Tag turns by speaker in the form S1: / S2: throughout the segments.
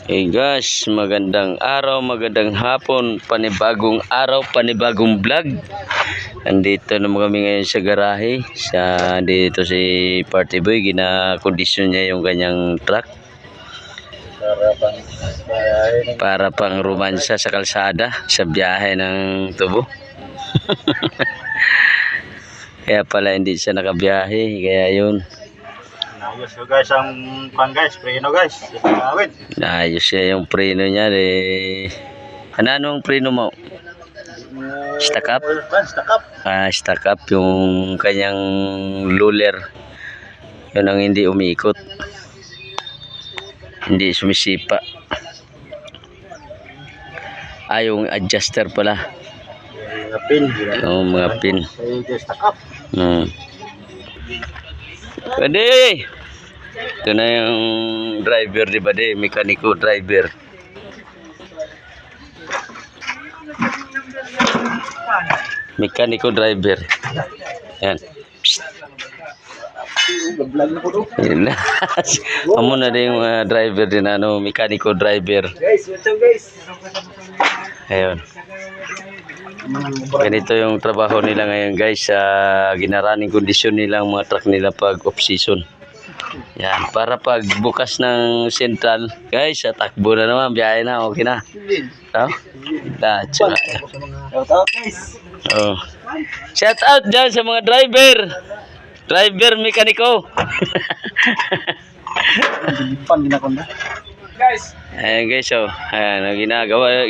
S1: Hey guys, magandang araw, magandang hapon, panibagong araw, panibagong vlog. Andito naman kami ngayon sa garahe. Dito si Party Boy, ginakondisyon niya yung kanyang truck. Para pang romansa sa kalsada, sa biyahe ng tubo. Kaya pala hindi siya nakabiyahe, kaya yun.
S2: Ayos ko guys ang guys, preno guys.
S1: Ayos siya yung preno niya Anong preno mo? Stack up?
S2: Stack up.
S1: Stack up yung kanyang luller. Yun ang hindi umiikot. Hindi sumisipa. Yung adjuster pala.
S2: Mga pin.
S1: Yung mga pin.
S2: Stack up.
S1: Pwede. Ito na yung driver, di ba? Mekaniko driver. Mekaniko driver. Yan. Yan na. Amo na din yung driver din, mekaniko driver.
S2: Guys, what's up guys?
S1: Ayun. Ganito yung trabaho nila ngayon guys, sa ginaraning kondisyon nila ang mga truck nila pag off season. Yan, para pag bukas ng central guys, takbo na naman, biyahe na, okay na.
S2: Shout out guys.
S1: Shout out dyan sa mga driver mekaniko.
S2: Guys.
S1: Ayan guys, ayan,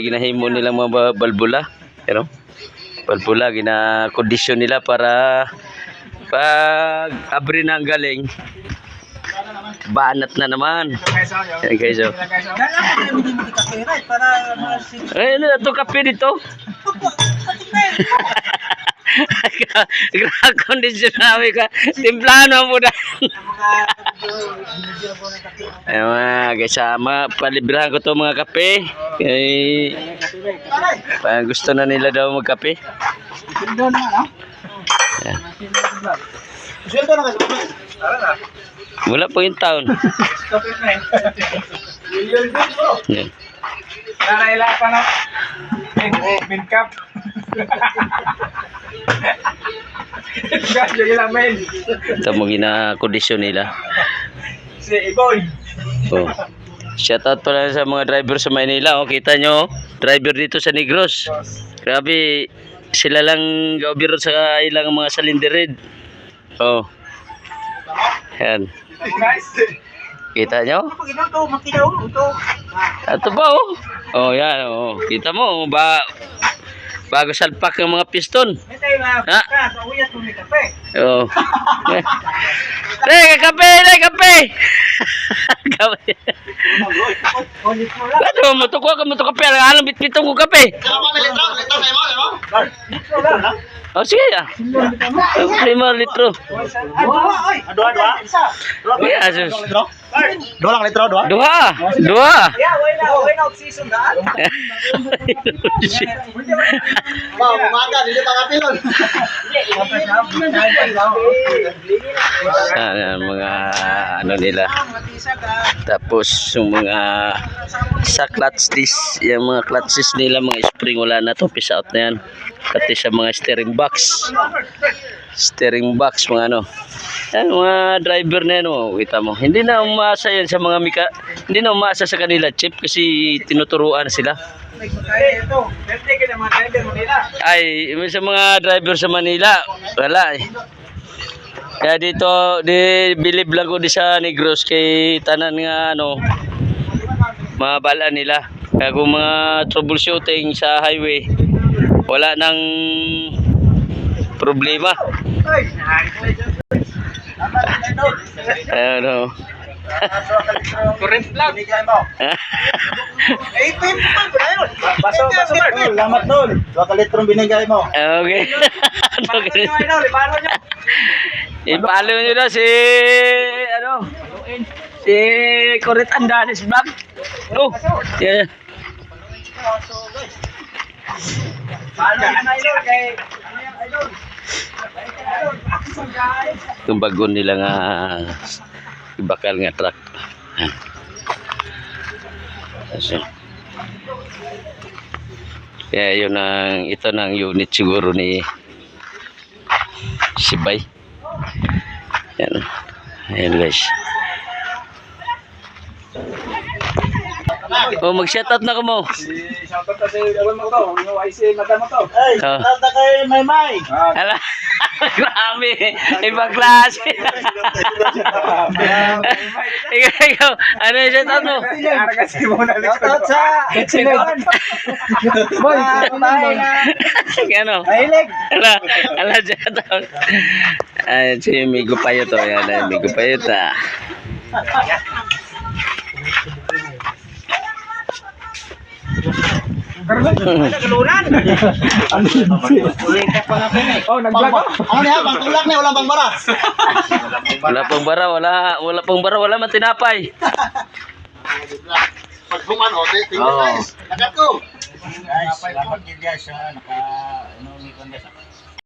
S1: ginahimo nila mga balbula. Pero balbula, ginakondisyon nila para pag abri na ang galing, banat na naman. Ayan guys, ay, ano na ito, kape dito? Kondisyon namin ka, timplano mo na. Ayan mga kasama, palibrahan ko to mga kape. Gusto na nila daw magkape. Ayan. Wala po yung taon. Ayan.
S2: Naraila pa na. Min cup.
S1: Ito mo ginakondisyon nila.
S2: Si Iboy.
S1: Shoutout pala sa mga driver sa Maynila. Kita nyo, driver dito sa Negros. Grabe, sila lang gaubiro sa ilang mga salinderid. Yan. Kita nyo? Ito ba yan kita mo bago salpak ng mga piston. Kape. Ano mo to kape, alam bitbitong ko kape. Sige ya. 5 litro.
S2: Dua lang litro, dua.
S1: Dua.
S2: Wala season daan. Umaga, hindi pa kapilon.
S1: Mga nila. Tapos yung mga sa clutch disc, yung mga clutches nila, mga spring wala na to, piece out na yan. Pati sa mga steering box mga yan, mga driver na yan kita mo, hindi na umasa yan sa mga hindi na umasa sa kanila chip, kasi tinuturuan sila. Ay, sa mga driver sa Manila wala kaya dito bilib lang ko di sa Negros, kay tanan nga mga bala nila. Kaya kung mga troubleshooting sa highway, wala nang problema. Ano?
S2: Current lang. Baso. Lamat doon. 2 litrong binigay mo.
S1: Okay. Ipalo nyo na si Coret Andanes Vlog. Yeah. Itong bagon nila nga ibakal nga truck. Kasi, kaya yun ang, ito ng unit siguro ni Sibay. Yan. Ayan guys. Oh, mag-shoutout na ko mo.
S2: Shoutout kasi alam mo to, yung IC madam mo to.
S1: Ay,
S2: shoutout na kay Maymay.
S1: Ala, grabe. Ibang klase. Ikaw, ano yung shoutout mo?
S2: Shoutout sa Exinon. Boy,
S1: Ano?
S2: Mahilig.
S1: Ala, shoutout. Ay, si Migo Payo to. Yan, ay, Migo Payo ta.
S2: Nagulunan. Oh, nag-vlog. Ano niya? Pangtulak niya, walang pangbara.
S1: Wala pang bara, wala man tinapay.
S2: Pag humano, tingnan guys. Nagat ko. Guys, salamat din guys. Naka-ano ni Kondes.